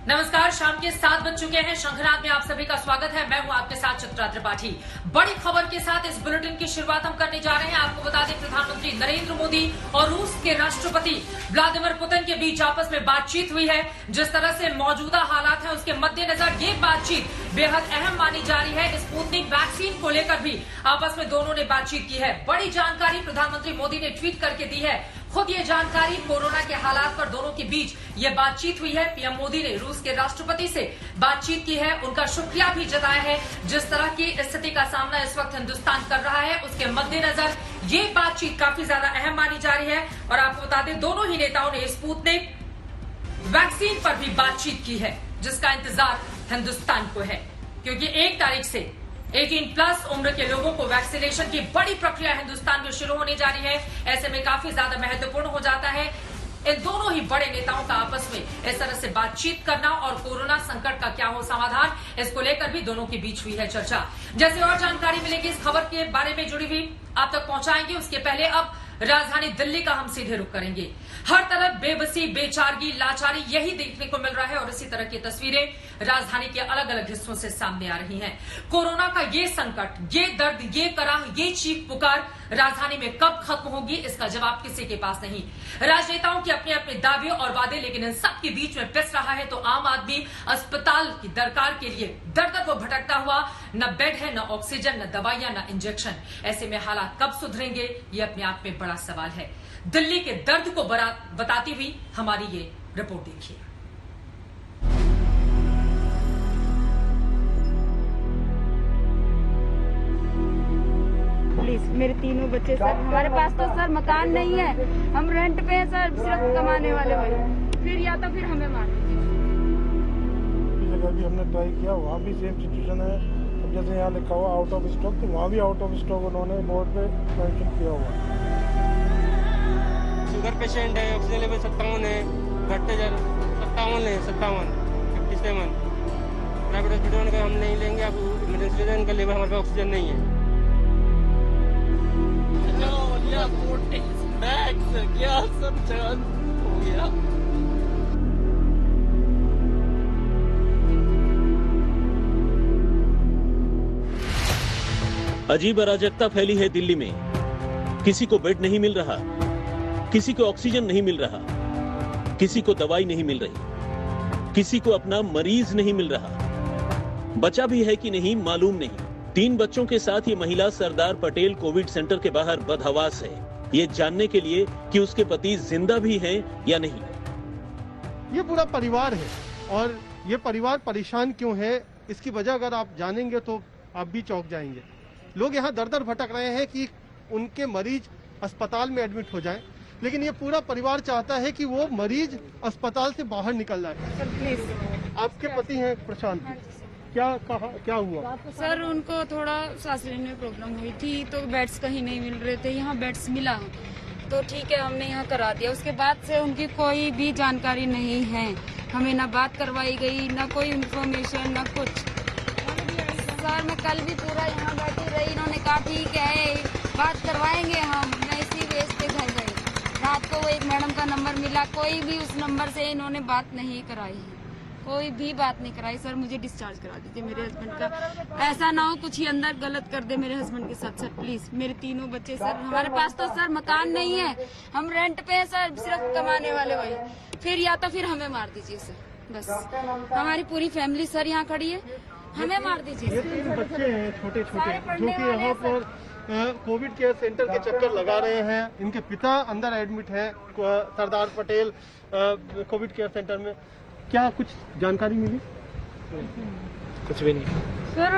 नमस्कार, शाम के 7 बज चुके हैं। शंखनाद में आप सभी का स्वागत है। मैं हूं आपके साथ चित्रा त्रिपाठी। बड़ी खबर के साथ इस बुलेटिन की शुरुआत हम करने जा रहे हैं। आपको बता दें, प्रधानमंत्री नरेंद्र मोदी और रूस के राष्ट्रपति व्लादिमीर पुतिन के बीच आपस में बातचीत हुई है। जिस तरह से मौजूदा हालात हैं उसके मद्देनजर ये बातचीत बेहद अहम मानी जा रही है। स्पुतनिक वैक्सीन को लेकर भी आपस में दोनों ने बातचीत की है। बड़ी जानकारी प्रधानमंत्री मोदी ने ट्वीट करके दी है। खुद ये जानकारी कोरोना के हालात पर दोनों के बीच ये बातचीत हुई है। पीएम मोदी ने रूस के राष्ट्रपति से बातचीत की है, उनका शुक्रिया भी जताया है। जिस तरह की स्थिति का सामना इस वक्त हिंदुस्तान कर रहा है उसके मद्देनजर ये बातचीत काफी ज्यादा अहम मानी जा रही है। और आपको बता दें, दोनों ही नेताओं ने स्पुतनिक वैक्सीन पर भी बातचीत की है, जिसका इंतजार हिंदुस्तान को है, क्योंकि 1 तारीख से 18+ उम्र के लोगों को वैक्सीनेशन की बड़ी प्रक्रिया हिंदुस्तान में शुरू होने जा रही है। ऐसे में काफी ज्यादा महत्वपूर्ण हो जाता है इन दोनों ही बड़े नेताओं का आपस में इस तरह से बातचीत करना और कोरोना संकट का क्या हो समाधान, इसको लेकर भी दोनों के बीच हुई है चर्चा। जैसे और जानकारी मिलेगी इस खबर के बारे में जुड़ी हुई आप तक पहुंचाएंगे। उसके पहले अब राजधानी दिल्ली का हम सीधे रुख करेंगे। हर तरफ बेबसी, बेचारगी, लाचारी यही देखने को मिल रहा है और इसी तरह की तस्वीरें राजधानी के अलग अलग हिस्सों से सामने आ रही हैं। कोरोना का ये संकट, ये दर्द, ये कराह, ये चीख पुकार राजधानी में कब खत्म होगी, इसका जवाब किसी के पास नहीं। राजनेताओं के अपने अपने दावे और वादे, लेकिन इन सब के बीच में पिस रहा है तो आम आदमी अस्पताल की दरकार के लिए दर दर वो भटकता हुआ। न बेड है, न ऑक्सीजन, न दवाइयां, न इंजेक्शन। ऐसे में हालात कब सुधरेंगे, ये अपने आप में बड़ा सवाल है। दिल्ली के दर्द को बताती हुई हमारी ये रिपोर्ट देखिए। प्लीज, मेरे तीनों बच्चे सर, हमारे पास तो सर मकान नहीं है, हम रेंट पे हैं सर, सिर्फ कमाने वाले भाई। फिर या तो फिर हमें मार दीजिए। जगह भी हमने ट्राई किया, वहाँ भी सेम सिचुएशन है। अब जैसे यहाँ लिखा हुआ आउट ऑफ स्टॉक, तो वहाँ भी आउट ऑफ स्टॉक उन्होंने बोर्ड पे मेंशन किया हुआ। शुगर पेशेंट है, ऑक्सीजन लेवल 57 है, घटते जा 57 है, 57 प्राइवेट हॉस्पिटल ने कहा हम नहीं लेंगे, आप इमरजेंसी ले इनका लेवल, हमारे पास ऑक्सीजन नहीं है। क्या सब जान हो गया। अजीब अराजकता फैली है दिल्ली में। किसी को बेड नहीं मिल रहा, किसी को ऑक्सीजन नहीं मिल रहा, किसी को दवाई नहीं मिल रही, किसी को अपना मरीज नहीं मिल रहा। बचा भी है कि नहीं मालूम नहीं। 3 बच्चों के साथ ये महिला सरदार पटेल कोविड सेंटर के बाहर बदहवास है, ये जानने के लिए कि उसके पति जिंदा भी हैं या नहीं। ये पूरा परिवार है और ये परिवार परेशान क्यों है, इसकी वजह अगर आप जानेंगे तो आप भी चौंक जाएंगे। लोग यहाँ दर दर भटक रहे हैं कि उनके मरीज अस्पताल में एडमिट हो जाएं, लेकिन ये पूरा परिवार चाहता है कि वो मरीज अस्पताल से बाहर निकल जाए। Sir please. आपके पति हैं प्रशांत, क्या हुआ? सर उनको थोड़ा सांस लेने में प्रॉब्लम हुई थी, तो बेड्स कहीं नहीं मिल रहे थे। यहाँ बेड्स मिला तो ठीक है, हमने यहाँ करा दिया। उसके बाद से उनकी कोई भी जानकारी नहीं है, हमें ना बात करवाई गई, ना कोई इन्फॉर्मेशन, ना कुछ। सर मैं कल भी पूरा यहाँ बैठी रही, इन्होंने कहा ठीक है बात करवाएंगे हम। मैं इसी बेस पे घर गई। रात को वो एक मैडम का नंबर मिला, कोई भी उस नंबर से इन्होंने बात नहीं कराई, कोई भी बात नहीं कराई। सर मुझे डिस्चार्ज करा दीजिए मेरे हस्बैंड का, ऐसा ना हो कुछ ही अंदर गलत कर दे मेरे हस्बैंड के साथ। सर प्लीज, मेरे तीनों बच्चे सर, हमारे पास तो सर मकान नहीं है, हम रेंट पे हैं सर, सिर्फ कमाने वाले भाई। फिर या तो फिर हमें मार दीजिए सर, बस। हमारी पूरी फैमिली सर यहाँ खड़ी है, हमें मार दीजिए। ये 3 बच्चे हैं छोटे छोटे, जो कि यहाँ पर कोविड केयर सेंटर के चक्कर लगा रहे हैं। इनके पिता अंदर एडमिट है Sardar Patel Covid care centre में। क्या कुछ जानकारी मिली? कुछ भी नहीं सर।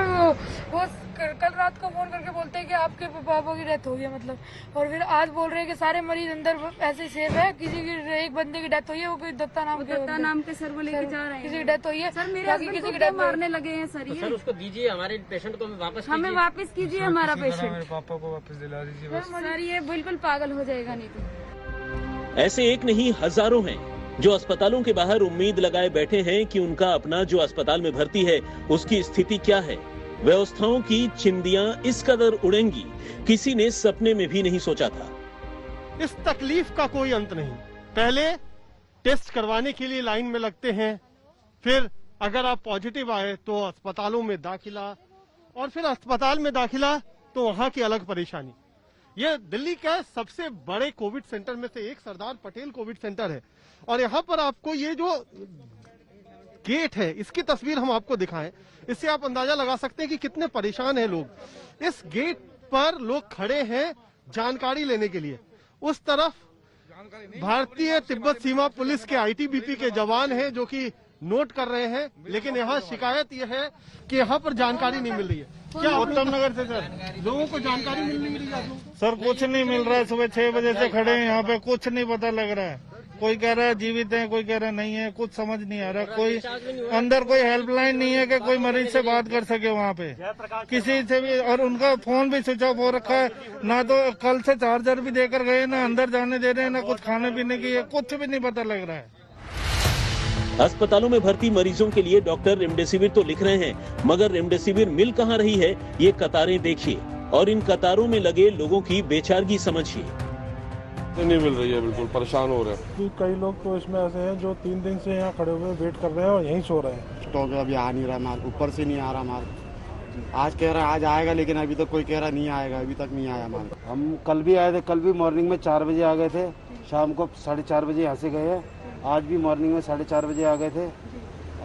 वो कल रात को फोन करके बोलते हैं कि आपके पापा की डेथ हो गई है, मतलब। और फिर आज बोल रहे हैं कि सारे मरीज अंदर ऐसे सेफ है। किसी की एक बंदे की डेथ हुई है, वो कोई दत्ता नाम के सर वो लेके जा रहे हैं। किसी की डेथ हुई है सर, मेरे किसी की डेथ मारने लगे हैं सर। सर उसको दीजिए, हमारे पेशेंट को हमें वापस कीजिए हमारा पेशेंट। मेरे पापा को वापस दिला दीजिए सर ये बिल्कुल पागल हो जाएगा नहीं तो। ऐसे एक नहीं हजारों हैं जो अस्पतालों के बाहर उम्मीद लगाए बैठे हैं कि उनका अपना जो अस्पताल में भर्ती है उसकी स्थिति क्या है। व्यवस्थाओं की चिंदियां इस कदर उड़ेंगी, किसी ने सपने में भी नहीं सोचा था। इस तकलीफ का कोई अंत नहीं। पहले टेस्ट करवाने के लिए लाइन में लगते हैं, फिर अगर आप पॉजिटिव आए तो अस्पतालों में दाखिला, और फिर अस्पताल में दाखिला तो वहां की अलग परेशानी। ये दिल्ली का सबसे बड़े कोविड सेंटर में से एक सरदार पटेल कोविड सेंटर है, और यहाँ पर आपको ये जो गेट है इसकी तस्वीर हम आपको दिखाएं, इससे आप अंदाजा लगा सकते हैं कि कितने परेशान हैं लोग। इस गेट पर लोग खड़े हैं जानकारी लेने के लिए। उस तरफ भारतीय तिब्बत सीमा पुलिस के आईटीबीपी के जवान हैं जो कि नोट कर रहे हैं, लेकिन यहाँ शिकायत यह है कि यहाँ पर जानकारी नहीं मिल रही है। क्या उत्तम नगर से सर लोगों को जानकारी मिल नहीं रही है? सर कुछ नहीं मिल रहा है, सुबह 6 बजे से खड़े हैं यहाँ पे, कुछ नहीं पता लग रहा है। कोई कह रहा है जीवित है, कोई कह रहा नहीं है, कुछ समझ नहीं आ रहा। कोई अंदर कोई हेल्पलाइन नहीं है कि कोई मरीज से बात कर सके वहाँ पे किसी से भी, और उनका फोन भी स्विच ऑफ हो रखा है। ना तो कल से चार्जर भी देकर गए, ना अंदर जाने दे रहे हैं, ना कुछ खाने पीने की है, कुछ भी नहीं पता लग रहा है। अस्पतालों में भर्ती मरीजों के लिए डॉक्टर रेमडेसिविर तो लिख रहे हैं, मगर रेमडेसिविर मिल कहां रही है ये कतारें देखिए, और इन कतारों में लगे लोगों की बेचारगी समझिए। नहीं मिल रही है, बिल्कुल परेशान हो रहे हैं। कई लोग तो इसमें ऐसे हैं जो 3 दिन से यहाँ खड़े हुए वेट कर रहे हैं और यहीं सो रहे हैं। स्टॉक अभी आ नहीं रहा माल, ऊपर से नहीं आ रहा माल। आज कह रहा है आज आएगा, लेकिन अभी तक कोई कह रहा नहीं आएगा, अभी तक नहीं आया माल। हम कल भी आए थे, कल भी मॉर्निंग में 4 बजे आ गए थे, शाम को 4:30 बजे यहाँ से गए हैं। आज भी मॉर्निंग में 4:30 बजे आ गए थे,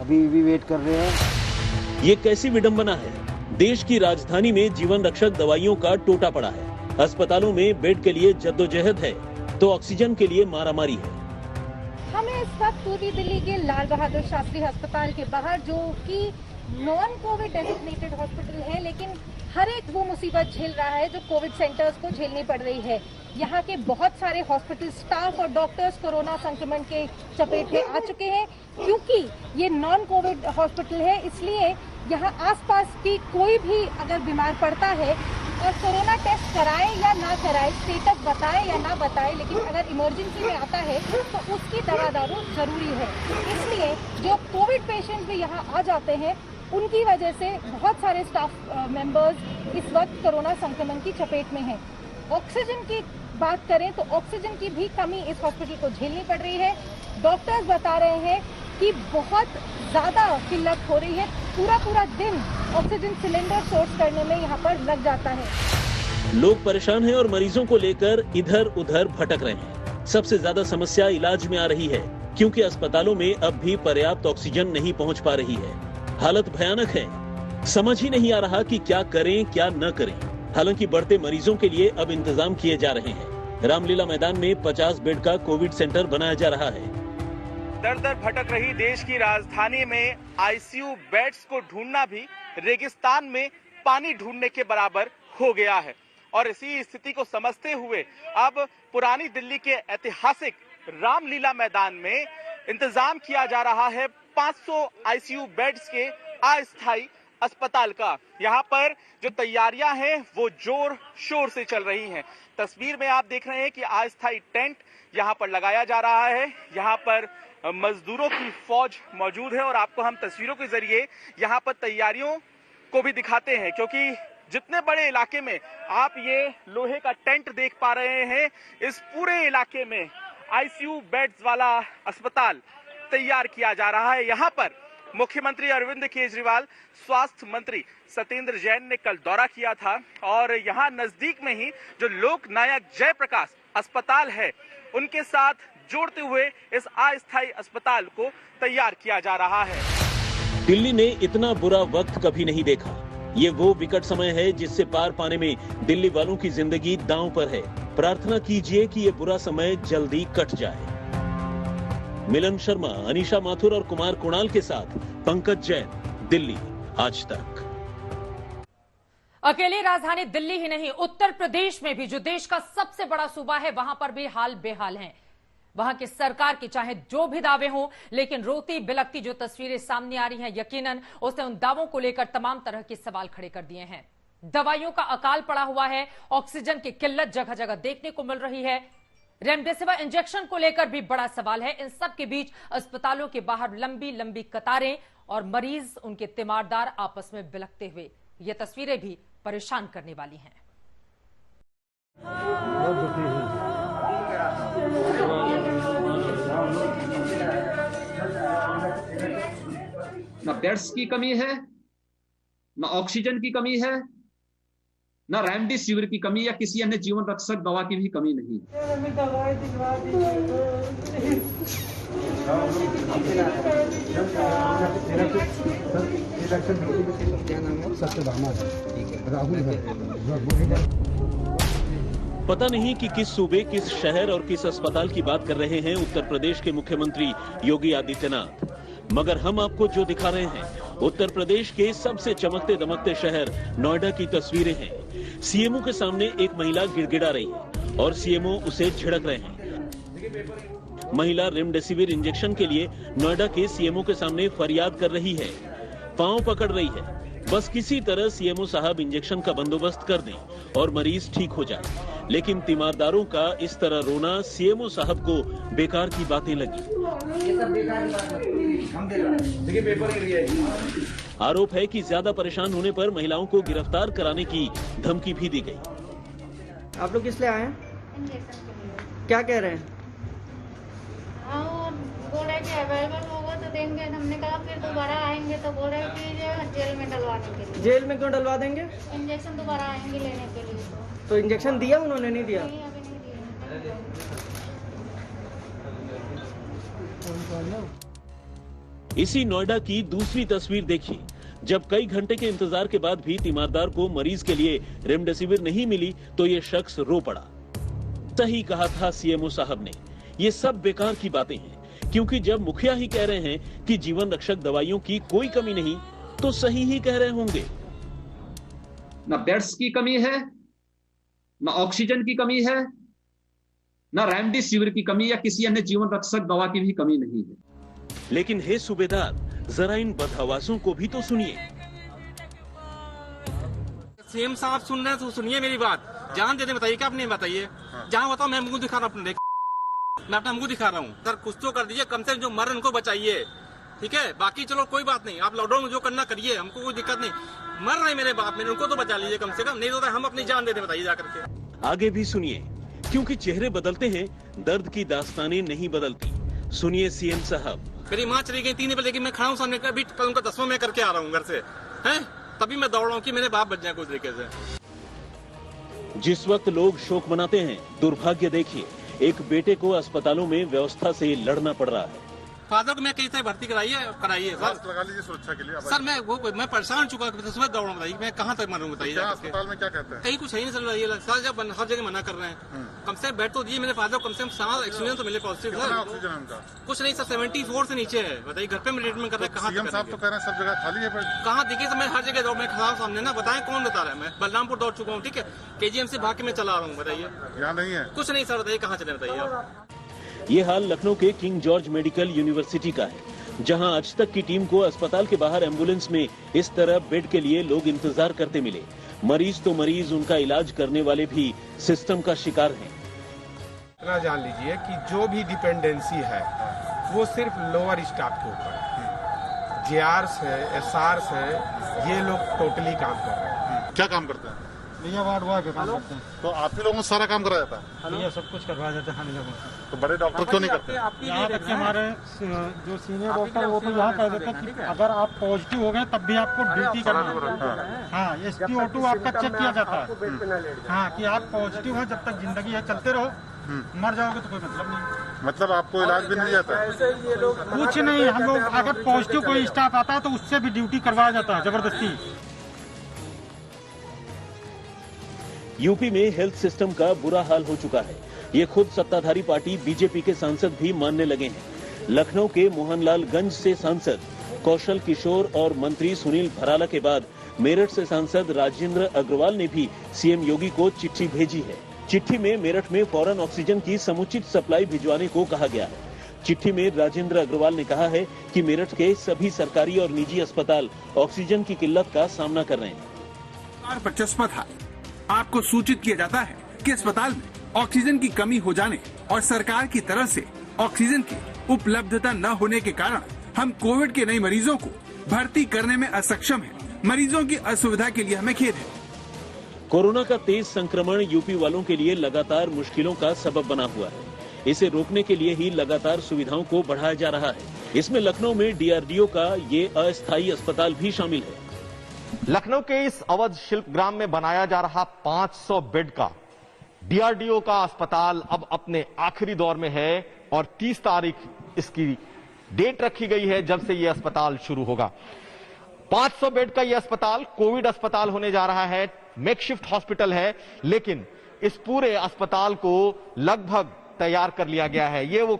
अभी भी वेट कर रहे हैं। ये कैसी विडंबना है। देश की राजधानी में जीवन रक्षक दवाइयों का टोटा पड़ा है, अस्पतालों में बेड के लिए जद्दोजहद है तो ऑक्सीजन के लिए मारामारी है। हमें इस वक्त पूर्वी दिल्ली के लाल बहादुर शास्त्री अस्पताल के बाहर, जो कि नॉन कोविड डेजिग्नेटेड हॉस्पिटल है, लेकिन हर एक वो मुसीबत झेल रहा है जो कोविड सेंटर्स को झेलनी पड़ रही है। यहाँ के बहुत सारे हॉस्पिटल स्टाफ और डॉक्टर्स कोरोना संक्रमण के चपेट में आ चुके हैं। क्योंकि ये नॉन कोविड हॉस्पिटल है, इसलिए यहाँ आसपास की कोई भी अगर बीमार पड़ता है और कोरोना टेस्ट कराए या ना कराए, स्टेटस बताए या ना बताए, लेकिन अगर इमरजेंसी में आता है तो उसकी दवा दारू जरूरी है। इसलिए जो कोविड पेशेंट भी यहाँ आ जाते हैं, उनकी वजह से बहुत सारे स्टाफ मेंबर्स इस वक्त कोरोना संक्रमण की चपेट में हैं। ऑक्सीजन की बात करें तो ऑक्सीजन की भी कमी इस हॉस्पिटल को झेलनी पड़ रही है। डॉक्टर्स बता रहे हैं कि बहुत ज्यादा किल्लत हो रही है, पूरा दिन ऑक्सीजन सिलेंडर सोर्स करने में यहाँ पर लग जाता है। लोग परेशान हैं और मरीजों को लेकर इधर उधर भटक रहे हैं। सबसे ज्यादा समस्या इलाज में आ रही है, क्योंकि अस्पतालों में अब भी पर्याप्त ऑक्सीजन नहीं पहुंच पा रही है। हालत भयानक है, समझ ही नहीं आ रहा कि क्या करें क्या न करें। हालांकि बढ़ते मरीजों के लिए अब इंतजाम किए जा रहे हैं। रामलीला मैदान में 50 बेड का कोविड सेंटर बनाया जा रहा है। दर दर भटक रही देश की राजधानी में आईसीयू बेड्स को ढूंढना भी रेगिस्तान में पानी ढूंढने के बराबर हो गया है। और इसी स्थिति को समझते हुए अब पुरानी दिल्ली के ऐतिहासिक रामलीला मैदान में इंतजाम किया जा रहा है 500 आईसीयू बेड्स के अस्थायी अस्पताल का। यहाँ पर जो तैयारियां हैं वो जोर शोर से चल रही हैं। तस्वीर में आप देख रहे हैं कि अस्थायी टेंट यहाँ पर लगाया जा रहा है। यहाँ पर मजदूरों की फौज मौजूद है और आपको हम तस्वीरों के जरिए यहाँ पर तैयारियों को भी दिखाते हैं, क्योंकि जितने बड़े इलाके में आप ये लोहे का टेंट देख पा रहे हैं, इस पूरे इलाके में आईसीयू बेड्स वाला अस्पताल तैयार किया जा रहा है। यहाँ पर मुख्यमंत्री अरविंद केजरीवाल, स्वास्थ्य मंत्री सत्येंद्र जैन ने कल दौरा किया था और यहाँ नजदीक में ही जो लोक नायक जयप्रकाश अस्पताल है, उनके साथ जोड़ते हुए इस अस्थायी अस्पताल को तैयार किया जा रहा है। दिल्ली ने इतना बुरा वक्त कभी नहीं देखा। ये वो विकट समय है जिससे पार पाने में दिल्ली वालों की जिंदगी दांव पर है। प्रार्थना कीजिए कि ये बुरा समय जल्दी कट जाए। मिलन शर्मा, अनीशा माथुर और कुमार कुणाल के साथ पंकज जैन, दिल्ली आज तक। अकेली राजधानी दिल्ली ही नहीं, उत्तर प्रदेश में भी जो देश का सबसे बड़ा सूबा है, वहां पर भी हाल बेहाल हैं। वहां की सरकार के चाहे जो भी दावे हों, लेकिन रोती बिलखती जो तस्वीरें सामने आ रही हैं, यकीनन उसने उन दावों को लेकर तमाम तरह के सवाल खड़े कर दिए हैं। दवाइयों का अकाल पड़ा हुआ है, ऑक्सीजन की किल्लत जगह जगह देखने को मिल रही है, रेमडेसिविर इंजेक्शन को लेकर भी बड़ा सवाल है। इन सब के बीच अस्पतालों के बाहर लंबी लंबी कतारें और मरीज उनके तीमारदार आपस में बिलखते हुए, ये तस्वीरें भी परेशान करने वाली हैं। ना बेड्स की कमी है, ना ऑक्सीजन की कमी है, ना रेमडेसिविर की कमी या किसी अन्य जीवन रक्षक दवा की भी कमी नहीं पता नहीं कि किस सूबे, किस शहर और किस अस्पताल की बात कर रहे हैं उत्तर प्रदेश के मुख्यमंत्री योगी आदित्यनाथ, मगर हम आपको जो दिखा रहे हैं उत्तर प्रदेश के सबसे चमकते दमकते शहर नोएडा की तस्वीरें हैं। सीएमओ के सामने एक महिला गिड़गिड़ा रही है और सीएमओ उसे झिड़क रहे हैं। महिला रेमडेसिविर इंजेक्शन के लिए नोएडा के सीएमओ के सामने फरियाद कर रही है, पांव पकड़ रही है, बस किसी तरह सीएमओ साहब इंजेक्शन का बंदोबस्त कर दें और मरीज ठीक हो जाए। लेकिन तीमारदारों का इस तरह रोना सीएमओ साहब को बेकार की बातें लगी। आरोप है कि ज्यादा परेशान होने पर महिलाओं को गिरफ्तार कराने की धमकी भी दी गई। आप लोग किस लिए आए हैं? क्या कह रहे हैं? बोल रहे कि अवेलेबल होगा तो देंगे। हमने कहा फिर दोबारा आएंगे तो बोल रहे कि जेल में डलवाने के लिए। जेल में क्यों डलवा देंगे? इंजेक्शन दोबारा आएंगे लेने के लिए। तो इंजेक्शन दिया उन्होंने? नहीं दिया। नहीं, अभी नहीं दिया। इसी नोएडा की दूसरी तस्वीर देखिए, जब कई घंटे के इंतजार के बाद भी तीमारदार को मरीज के लिए रेमडेसिविर नहीं मिली तो ये शख्स रो पड़ा। सही कहा था सीएमओ साहब ने, ये सब बेकार की बातें हैं, क्योंकि जब मुखिया ही कह रहे हैं कि जीवन रक्षक दवाइयों की कोई कमी नहीं, तो सही ही कह रहे होंगे। ना बेड्स की कमी है, ना ऑक्सीजन की कमी है, ना रेमडेसिविर की कमी या किसी अन्य जीवन रक्षक दवा की भी कमी नहीं है। लेकिन हे सूबेदार, जरा इन बदहवासों को भी तो सुनिए। सीएम साहब सुन रहे हैं तो सुनिए मेरी बात। जान देने बताइए, क्या आपने बताइए? जहाँ बताओ मैं मुंह दिखा रहा हूँ, मैं अपना मुंह दिखा रहा हूँ। सर कुछ तो कर दीजिए, कम से कम जो मर उनको बचाइए, ठीक है? बाकी चलो कोई बात नहीं, आप लॉकडाउन में जो करना करिए, हमको कोई दिक्कत नहीं। मर रहे मेरे बाप मेरे, उनको तो बचा लीजिए कम से कम, नहीं तो हम अपनी जान देते बताइए जाकर के। आगे भी सुनिए, क्योंकि चेहरे बदलते हैं, दर्द की दास्तानें नहीं बदलती। सुनिए सीएम साहब। मेरी माँ चली गई 3 बजे की, मैं खड़ा हूँ सामने, अभी कल उनका 10वां मैं करके आ रहा हूँ घर से, हैं? तभी मैं दौड़ रहा हूँ कि मेरे बाप बच जाए कुछ तरीके से। जिस वक्त लोग शोक मनाते हैं, दुर्भाग्य देखिए, एक बेटे को अस्पतालों में व्यवस्था से लड़ना पड़ रहा है। फादर को मैं कहीं से भर्ती कराइए सर, लगा लीजिए सुरक्षा के लिए। सर मैं परेशान चुका, सुबह दौड़ बताइए, मैं कहाँ तक मरूँ बताइए? अस्पताल में क्या कहते हैं? कहीं कुछ सही नहीं चल रहा है सर, जब हर जगह मना कर रहे हैं। कम से कम बेड तो दिए मेरे फादर, कम से कम 7 ऑक्सीजन तो मिले पॉजिटिव। ऑक्सीजन उनका कुछ नहीं सर, 74 से नीचे है। बताइए घर पे मैं ट्रीटमेंट कर रहे हैं, कहाँ साहब तो कह रहे हैं सब जगह खाली है। कहाँ देखिए मैं हर जगह दौड़, मैं खड़ा हूँ सामने ना, बताएं कौन बता रहा है? मैं बलरामपुर दौड़ चुका हूँ, ठीक है? केजीएम से भाग के मैं चला रहा हूँ, बताइए यहाँ नहीं है कुछ नहीं सर, बताइए कहाँ चले बताइए आप? ये हाल लखनऊ के किंग जॉर्ज मेडिकल यूनिवर्सिटी का है, जहां आज तक की टीम को अस्पताल के बाहर एम्बुलेंस में इस तरह बेड के लिए लोग इंतजार करते मिले। मरीज तो मरीज, उनका इलाज करने वाले भी सिस्टम का शिकार हैं। इतना जान लीजिए कि जो भी डिपेंडेंसी है वो सिर्फ लोअर स्टाफ के ऊपर है। जेआरस है, एसआरस है, ये लोग टोटली काम कर रहे हैं। क्या काम करते हैं? भैया वार्ड बॉय का काम करते हैं। तो आप ही लोगों को सारा काम कराया जाता है? ये सब कुछ करवाया जाता है हम लोगों से। तो बड़े डॉक्टर क्यों नहीं करते? यहाँ तक कि हमारे जो सीनियर डॉक्टर वो तो यहाँ कह देते हैं कि अगर आप पॉजिटिव हो गए तब भी आपको ड्यूटी करना है। हाँ, SpO2 आपका चेक किया जाता है। हाँ, कि आप पॉजिटिव है, जब तक जिंदगी है चलते रहो, मर जाओगे तो कोई मतलब नहीं। मतलब आपको इलाज भी नहीं जाता है? कुछ नहीं, हम लोग अगर पॉजिटिव कोई स्टाफ आता है तो उससे भी ड्यूटी करवाया जाता है जबरदस्ती। यूपी में हेल्थ सिस्टम का बुरा हाल हो चुका है, ये खुद सत्ताधारी पार्टी बीजेपी के सांसद भी मानने लगे हैं। लखनऊ के मोहनलालगंज से सांसद कौशल किशोर और मंत्री सुनील भराला के बाद मेरठ से सांसद राजेंद्र अग्रवाल ने भी सीएम योगी को चिट्ठी भेजी है। चिट्ठी में मेरठ में फौरन ऑक्सीजन की समुचित सप्लाई भिजवाने को कहा गया है। चिट्ठी में राजेंद्र अग्रवाल ने कहा है कि मेरठ के सभी सरकारी और निजी अस्पताल ऑक्सीजन की किल्लत का सामना कर रहे हैं। पर चस्पा था, आपको सूचित किया जाता है कि अस्पताल में ऑक्सीजन की कमी हो जाने और सरकार की तरफ से ऑक्सीजन की उपलब्धता न होने के कारण हम कोविड के नए मरीजों को भर्ती करने में असक्षम हैं। मरीजों की असुविधा के लिए हमें खेद है। कोरोना का तेज संक्रमण यूपी वालों के लिए लगातार मुश्किलों का सबब बना हुआ है। इसे रोकने के लिए ही लगातार सुविधाओं को बढ़ाया जा रहा है। इसमें लखनऊ में डीआरडीओ का ये अस्थायी अस्पताल भी शामिल है। लखनऊ के इस अवध शिल्प ग्राम में बनाया जा रहा 500 बेड का डीआरडीओ का अस्पताल अब अपने आखिरी दौर में है और 30 तारीख इसकी डेट रखी गई है जब से यह अस्पताल शुरू होगा। 500 बेड का यह अस्पताल कोविड अस्पताल होने जा रहा है, मेकशिफ्ट हॉस्पिटल है, लेकिन इस पूरे अस्पताल को लगभग तैयार कर लिया गया है। ये वो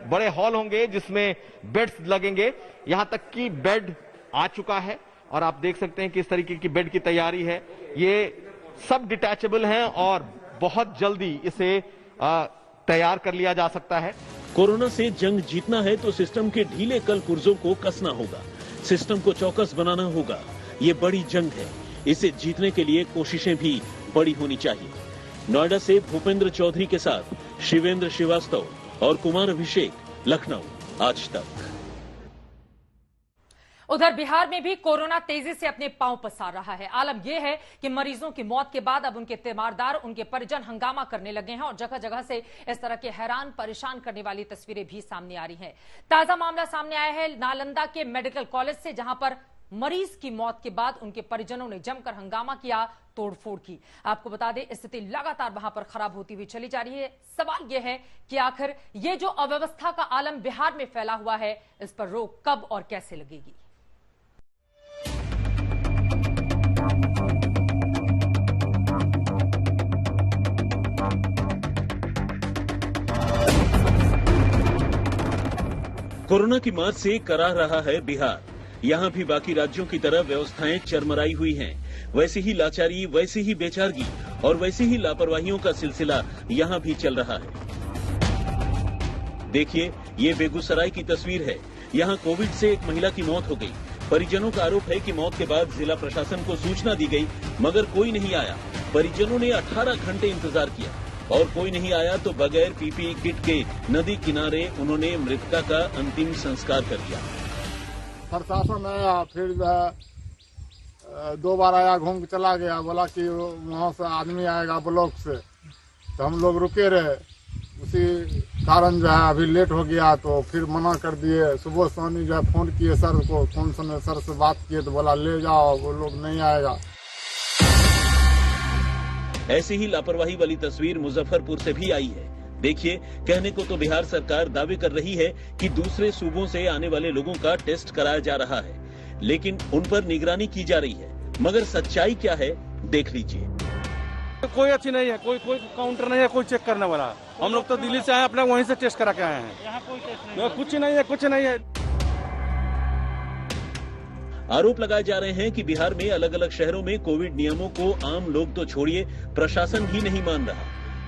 बड़े हॉल होंगे जिसमें बेड्स लगेंगे, यहां तक कि बेड आ चुका है और आप देख सकते हैं कि इस तरीके की बेड की तैयारी है। ये सब डिटैचेबल हैं और बहुत जल्दी इसे तैयार कर लिया जा सकता है। कोरोना से जंग जीतना है तो सिस्टम के ढीले कल पुर्जों को कसना होगा, सिस्टम को चौकस बनाना होगा। ये बड़ी जंग है, इसे जीतने के लिए कोशिशें भी बड़ी होनी चाहिए। नोएडा से भूपेंद्र चौधरी के साथ शिवेंद्र श्रीवास्तव और कुमार अभिषेक, लखनऊ, आज तक। उधर बिहार में भी कोरोना तेजी से अपने पांव पसार रहा है। आलम यह है कि मरीजों की मौत के बाद अब उनके तीमारदार, उनके परिजन हंगामा करने लगे हैं और जगह जगह से इस तरह के हैरान परेशान करने वाली तस्वीरें भी सामने आ रही हैं। ताजा मामला सामने आया है नालंदा के मेडिकल कॉलेज से, जहां पर मरीज की मौत के बाद उनके परिजनों ने जमकर हंगामा किया, तोड़फोड़ की। आपको बता दें, स्थिति लगातार वहां पर खराब होती हुई चली जा रही है। सवाल यह है कि आखिर ये जो अव्यवस्था का आलम बिहार में फैला हुआ है, इस पर रोक कब और कैसे लगेगी। कोरोना की मार से कराह रहा है बिहार। यहाँ भी बाकी राज्यों की तरह व्यवस्थाएं चरमराई हुई हैं। वैसी ही लाचारी, वैसी ही बेचारगी और वैसी ही लापरवाहियों का सिलसिला यहाँ भी चल रहा है। देखिए, ये बेगूसराय की तस्वीर है। यहाँ कोविड से एक महिला की मौत हो गई। परिजनों का आरोप है कि मौत के बाद जिला प्रशासन को सूचना दी गई, मगर कोई नहीं आया। परिजनों ने 18 घंटे इंतजार किया और कोई नहीं आया तो बगैर पीपीई किट के नदी किनारे उन्होंने मृतका का अंतिम संस्कार कर दिया। प्रशासन आया, फिर जो है 2 बार आया, घूम के चला गया, बोला कि वहाँ से आदमी आएगा ब्लॉक से, तो हम लोग रुके रहे। उसी कारण जो है अभी लेट हो गया, तो फिर मना कर दिए। सुबह सोनी जो है फोन किए सर को, फोन से सर से बात किए तो बोला ले जाओ, वो लोग नहीं आएगा। ऐसी ही लापरवाही वाली तस्वीर मुजफ्फरपुर से भी आई है। देखिए, कहने को तो बिहार सरकार दावे कर रही है कि दूसरे सूबों से आने वाले लोगों का टेस्ट कराया जा रहा है, लेकिन उन पर निगरानी की जा रही है। मगर सच्चाई क्या है, देख लीजिए। कोई अच्छी नहीं है, कोई काउंटर नहीं है, कोई चेक करने वाला। हम लोग तो दिल्ली से आए, अपने वहीं से टेस्ट करा के आए हैं। यहाँ कोई टेस्ट नहीं, कुछ नहीं है, कुछ नहीं है। आरोप लगाए जा रहे हैं कि बिहार में अलग अलग शहरों में कोविड नियमों को आम लोग तो छोड़िए, प्रशासन भी नहीं मान रहा।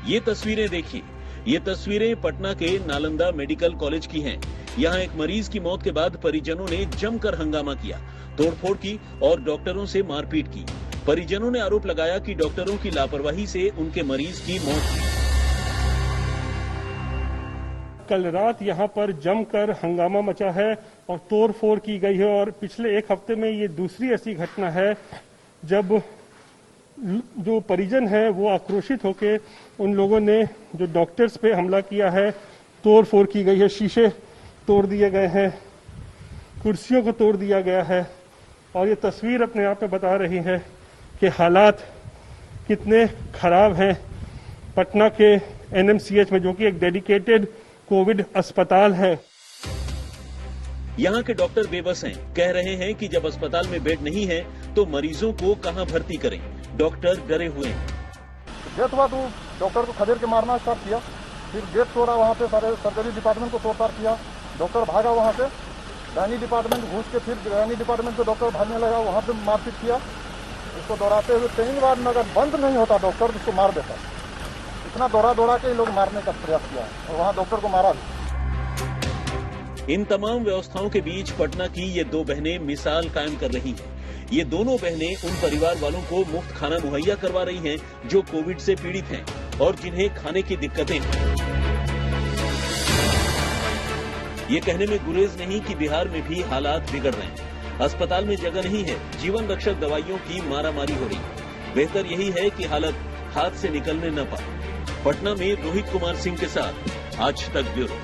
ये तस्वीरें देखिए। ये तस्वीरें पटना के नालंदा मेडिकल कॉलेज की हैं। यहाँ एक मरीज की मौत के बाद परिजनों ने जमकर हंगामा किया, तोड़फोड़ की और डॉक्टरों से मारपीट की। परिजनों ने आरोप लगाया कि डॉक्टरों की लापरवाही से उनके मरीज की मौत हुई। कल रात यहाँ पर जमकर हंगामा मचा है और तोड़फोड़ की गई है और पिछले 1 हफ्ते में ये दूसरी ऐसी घटना है जब जो परिजन है वो आक्रोशित होकर उन लोगों ने जो डॉक्टर्स पे हमला किया है, तोड़फोड़ की गई है, शीशे तोड़ दिए गए हैं, कुर्सियों को तोड़ दिया गया है। और ये तस्वीर अपने आप में बता रही है कि हालात कितने खराब हैं पटना के एनएमसीएच में, जो कि एक डेडिकेटेड कोविड अस्पताल है। यहाँ के डॉक्टर बेबस हैं, कह रहे हैं कि जब अस्पताल में बेड नहीं है तो मरीजों को कहाँ भर्ती करें। डॉक्टर डरे हुए हैं। डेथ हुआ तो डॉक्टर को खदेड़ के मारना स्टार्ट किया, फिर गेट तोड़ा, वहाँ पे सारे सर्जरी डिपार्टमेंट को तोड़ताड़ किया। डॉक्टर भागा वहाँ से, गायनी डिपार्टमेंट घुस के, फिर गायनी डिपार्टमेंट को डॉक्टर भागने लगा, वहाँ पे मारपीट किया। इसको दौड़ाते हुए 3 बार में अगर बंद नहीं होता डॉक्टर तो उसको मार देता। इतना दौड़ा के लोग मारने का प्रयास किया और वहाँ डॉक्टर को मारा। इन तमाम व्यवस्थाओं के बीच पटना की ये 2 बहनें मिसाल कायम कर रही हैं। ये दोनों बहनें उन परिवार वालों को मुफ्त खाना मुहैया करवा रही हैं जो कोविड से पीड़ित हैं और जिन्हें खाने की दिक्कतें हैं। ये कहने में गुरेज नहीं कि बिहार में भी हालात बिगड़ रहे हैं। अस्पताल में जगह नहीं है, जीवन रक्षक दवाइयों की मारामारी हो रही है। बेहतर यही है कि हालत हाथ से निकलने न पाए। पटना में रोहित कुमार सिंह के साथ आज तक ब्यूरो।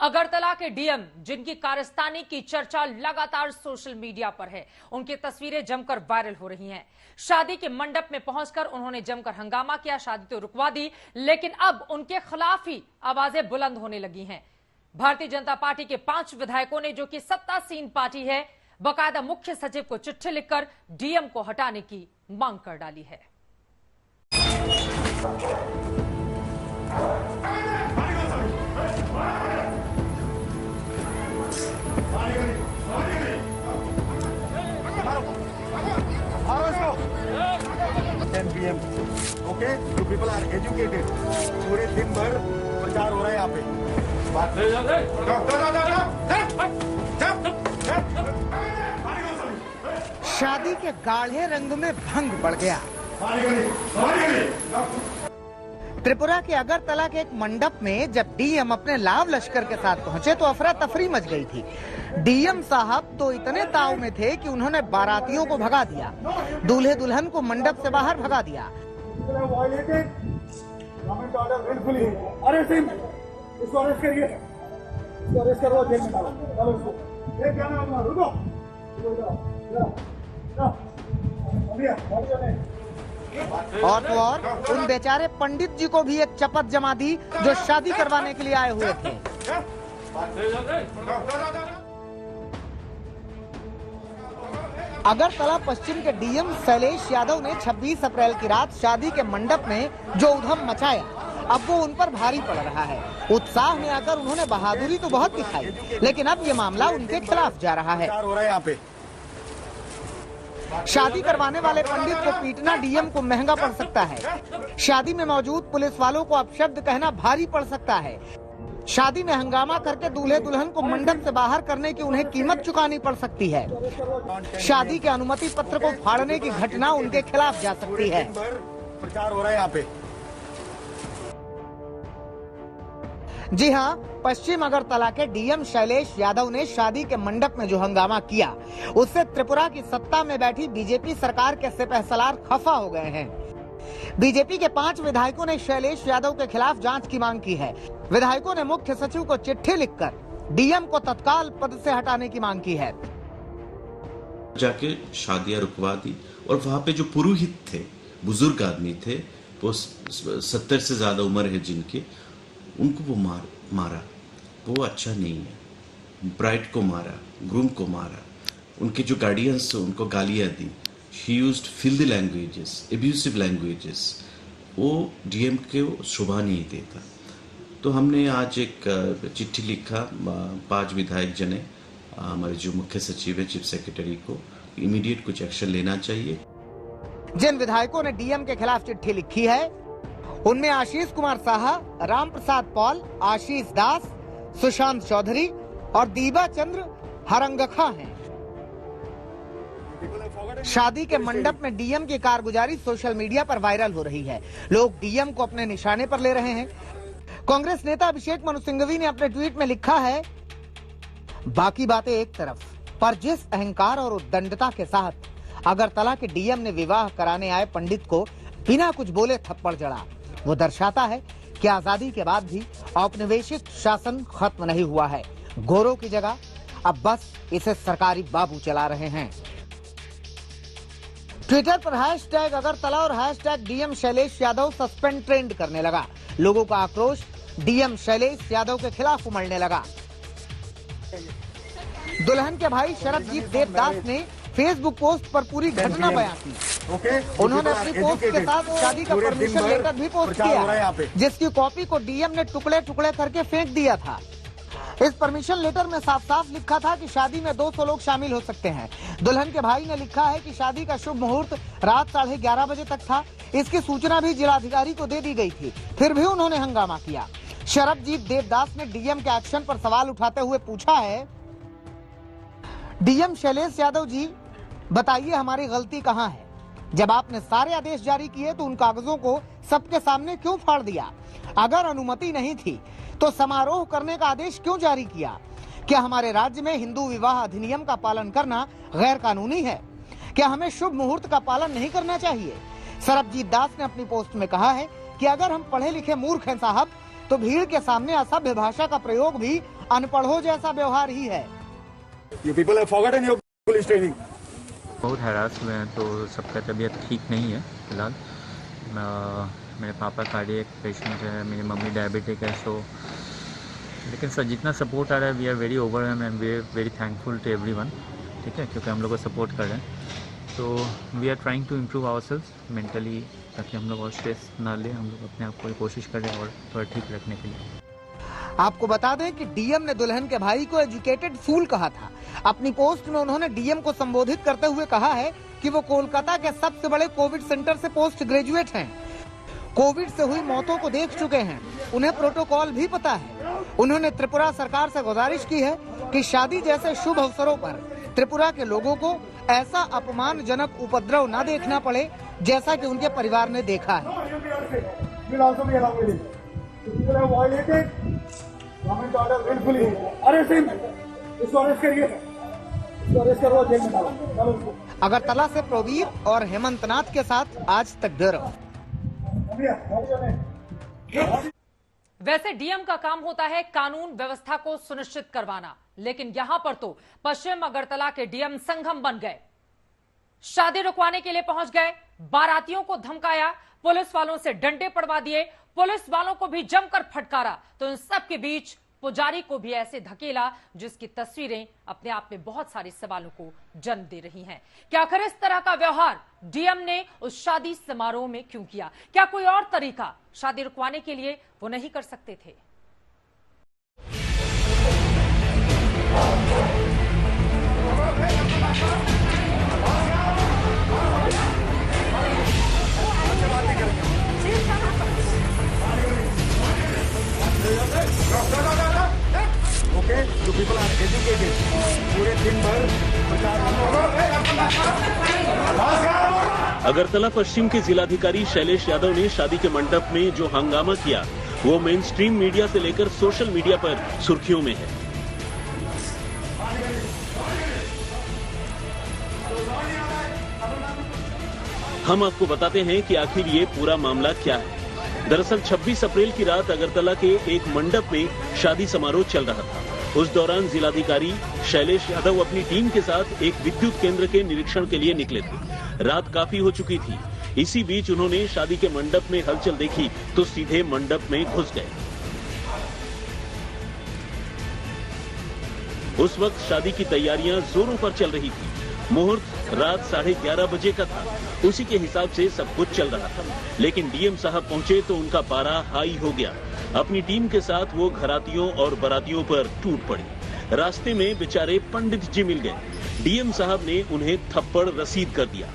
अगरतला के डीएम जिनकी कारस्तानी की चर्चा लगातार सोशल मीडिया पर है, उनकी तस्वीरें जमकर वायरल हो रही हैं। शादी के मंडप में पहुंचकर उन्होंने जमकर हंगामा किया, शादी तो रुकवा दी, लेकिन अब उनके खिलाफ ही आवाजें बुलंद होने लगी हैं। भारतीय जनता पार्टी के 5 विधायकों ने, जो कि सत्तासीन पार्टी है, बकायदा मुख्य सचिव को चिट्ठी लिखकर डीएम को हटाने की मांग कर डाली है। Okay, you people are educated. पूरे दिन भर प्रचार हो रहा है यहाँ पे। शादी के गाढ़े रंग में भंग बढ़ गया। त्रिपुरा के अगरतला के एक मंडप में जब डीएम अपने लाव लश्कर के साथ पहुंचे तो अफरा तफरी मच गई थी। डीएम साहब तो इतने ताव में थे कि उन्होंने बारातियों को भगा दिया, दूल्हे दुल्हन को मंडप से बाहर भगा दिया। इसको अरेस्ट करिए, इसको अरेस्ट करो, जेल में डालो, डालो इसको। क्या नाम है? रुको, और तो और उन बेचारे पंडित जी को भी एक चपत जमा दी जो शादी करवाने के लिए आए हुए थे। अगरतला पश्चिम के डीएम शैलेश यादव ने 26 अप्रैल की रात शादी के मंडप में जो उधम मचाया, अब वो उन पर भारी पड़ रहा है। उत्साह में आकर उन्होंने बहादुरी तो बहुत दिखाई, लेकिन अब ये मामला उनके खिलाफ जा रहा है। यहाँ पे शादी करवाने वाले पंडित को पीटना डीएम को महंगा पड़ सकता है। शादी में मौजूद पुलिस वालों को अपशब्द कहना भारी पड़ सकता है। शादी में हंगामा करके दूल्हे दुल्हन को मंडप से बाहर करने की उन्हें कीमत चुकानी पड़ सकती है। शादी के अनुमति पत्र को फाड़ने की घटना उनके खिलाफ जा सकती है। प्रचार हो रहा है यहाँ पे। जी हाँ, पश्चिम अगरतला के डीएम शैलेश यादव ने शादी के मंडप में जो हंगामा किया, उससे त्रिपुरा की सत्ता में बैठी बीजेपी सरकार के सिपहसालार खफा हो गए हैं। बीजेपी के 5 विधायकों ने शैलेश यादव के खिलाफ जांच की मांग की है। विधायकों ने मुख्य सचिव को चिट्ठी लिखकर डीएम को तत्काल पद से हटाने की मांग की है। जाके शादियां रुकवा दी और वहां पे जो पुरोहित थे, बुजुर्ग आदमी थे, वो 70 से ज्यादा उम्र है जिनकी, उनको वो मारा। वो अच्छा नहीं है। ब्राइड को मारा, ग्रूम को मारा, उनके जो गार्डियंस उनको गालियां दी। She used filthy languages, abusive languages. वो डीएम को शोभा नहीं देता। तो हमने आज एक चिट्ठी लिखा 5 विधायक जने, हमारे जो मुख्य सचिव है, चीफ सेक्रेटरी को इमीडिएट कुछ एक्शन लेना चाहिए। जिन विधायकों ने डीएम के खिलाफ चिट्ठी लिखी है उनमें आशीष कुमार साहा, राम प्रसाद पॉल, आशीष दास, सुशांत चौधरी और दीबा चंद्र हरंगखा हैं। शादी के मंडप में डीएम की कारगुजारी सोशल मीडिया पर वायरल हो रही है। लोग डीएम को अपने निशाने पर ले रहे हैं। कांग्रेस नेता अभिषेक मनु सिंघवी ने अपने ट्वीट में लिखा है, बाकी बातें एक तरफ, पर जिस अहंकार और उद्दंडता के साथ अगरतला के डीएम ने विवाह कराने आए पंडित को बिना कुछ बोले थप्पड़ जड़ा, वो दर्शाता है कि आजादी के बाद भी औपनिवेशिक शासन खत्म नहीं हुआ है। गोरों की जगह अब बस इसे सरकारी बाबू चला रहे हैं। ट्विटर पर हैशटैग अगरतला और hashtag DM Shailesh Yadav suspend trend करने लगा। लोगों का आक्रोश डीएम शैलेश यादव के खिलाफ उमड़ने लगा। दुल्हन के भाई शरदजीत देवदास ने फेसबुक पोस्ट पर पूरी घटना बयां की। उन्होंने अपनी पोस्ट के साथ शादी का परमिशन लेटर भी पोस्ट किया, जिसकी कॉपी को डीएम ने टुकड़े टुकड़े करके फेंक दिया था। इस परमिशन लेटर में साफ साफ लिखा था कि शादी में 200 लोग शामिल हो सकते हैं। दुल्हन के भाई ने लिखा है कि शादी का शुभ मुहूर्त रात 11:30 बजे तक था। इसकी सूचना भी जिलाधिकारी को दे दी गई थी, फिर भी उन्होंने हंगामा किया। शरदजीत देवदास ने डीएम के एक्शन पर सवाल उठाते हुए पूछा है, डीएम शैलेश यादव जी, बताइए हमारी गलती कहाँ है? जब आपने सारे आदेश जारी किए तो उन कागजों को सबके सामने क्यों फाड़ दिया? अगर अनुमति नहीं थी तो समारोह करने का आदेश क्यों जारी किया? क्या हमारे राज्य में हिंदू विवाह अधिनियम का पालन करना गैर कानूनी है? क्या हमें शुभ मुहूर्त का पालन नहीं करना चाहिए? सरबजीत दास ने अपनी पोस्ट में कहा है कि अगर हम पढ़े लिखे मूर्ख हैं साहब, तो भीड़ के सामने असभ्य भाषा का प्रयोग भी अनपढ़ों जैसा व्यवहार ही है। You people have forgotten your police training. बहुत हैरास हुए हैं, तो सबका तबीयत ठीक नहीं है फिलहाल। मेरे पापा कार्डियक पेशेंट है, मेरी मम्मी डायबिटिक है। सो लेकिन सर जितना सपोर्ट आ रहा है, we are very overwhelmed and we are very thankful to everyone, ठीक है, क्योंकि हम लोग को सपोर्ट कर रहे हैं। तो we are trying to improve ourselves mentally, ताकि हम लोग और स्ट्रेस ना ले। हम लोग अपने आप को कोशिश कर रहे हैं और थोड़ा ठीक रखने के लिए। आपको बता दें कि डीएम ने दुल्हन के भाई को एजुकेटेड फूल कहा था। अपनी पोस्ट में उन्होंने डीएम को संबोधित करते हुए कहा है कि वो कोलकाता के सबसे बड़े कोविड सेंटर से पोस्ट ग्रेजुएट हैं। कोविड से हुई मौतों को देख चुके हैं, उन्हें प्रोटोकॉल भी पता है। उन्होंने त्रिपुरा सरकार से गुजारिश की है कि शादी जैसे शुभ अवसरों पर त्रिपुरा के लोगों को ऐसा अपमानजनक उपद्रव न देखना पड़े जैसा कि उनके परिवार ने देखा है। अगरतला से प्रवीर और हेमंत नाथ के साथ आज तक ब्यूरो। वैसे डीएम का काम होता है कानून व्यवस्था को सुनिश्चित करवाना, लेकिन यहां पर तो पश्चिम अगरतला के डीएम संघम बन गए। शादी रुकवाने के लिए पहुंच गए, बारातियों को धमकाया, पुलिस वालों से डंडे पड़वा दिए, पुलिस वालों को भी जमकर फटकारा, तो इन सब के बीच पुजारी को भी ऐसे धकेला जिसकी तस्वीरें अपने आप में बहुत सारे सवालों को जन्म दे रही हैं। क्या आखिर इस तरह का व्यवहार डीएम ने उस शादी समारोह में क्यों किया? क्या कोई और तरीका शादी रुकवाने के लिए वो नहीं कर सकते थे? Okay, you people are educated. पूरे दिन भर अगरतला पश्चिम के जिलाधिकारी शैलेश यादव ने शादी के मंडप में जो हंगामा किया, वो मेन स्ट्रीम मीडिया से लेकर सोशल मीडिया पर सुर्खियों में है। हम आपको बताते हैं कि आखिर ये पूरा मामला क्या है। दरअसल 26 अप्रैल की रात अगरतला के एक मंडप में शादी समारोह चल रहा था। उस दौरान जिलाधिकारी शैलेश यादव अपनी टीम के साथ एक विद्युत केंद्र के निरीक्षण के लिए निकले थे। रात काफी हो चुकी थी। इसी बीच उन्होंने शादी के मंडप में हलचल देखी तो सीधे मंडप में घुस गए। उस वक्त शादी की तैयारियां जोरों पर चल रही थी। मुहूर्त रात 11:30 बजे का था। उसी के हिसाब से सब कुछ चल रहा था, लेकिन डीएम साहब पहुंचे तो उनका पारा हाई हो गया। अपनी टीम के साथ वो घरातियों और बारातियों पर टूट पड़ी। रास्ते में बेचारे पंडित जी मिल गए। डीएम साहब ने उन्हें थप्पड़ रसीद कर दिया।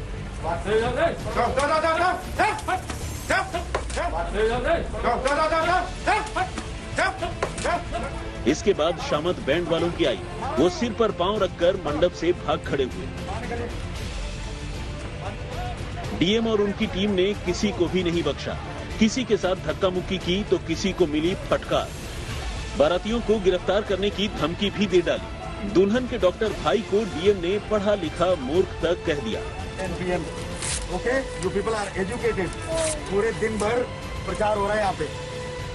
इसके बाद शामत बैंड वालों की आई। वो सिर पर पांव रखकर मंडप से भाग खड़े हुए। डीएम और उनकी टीम ने किसी को भी नहीं बख्शा। किसी के साथ धक्का मुक्की की तो किसी को मिली फटकार। बारातियों को गिरफ्तार करने की धमकी भी दे डाली। दुल्हन के डॉक्टर भाई को डीएम ने पढ़ा लिखा मूर्ख तक कह दिया। Okay, you people are educated. पूरे दिन भर प्रचार हो रहा है यहाँ पे।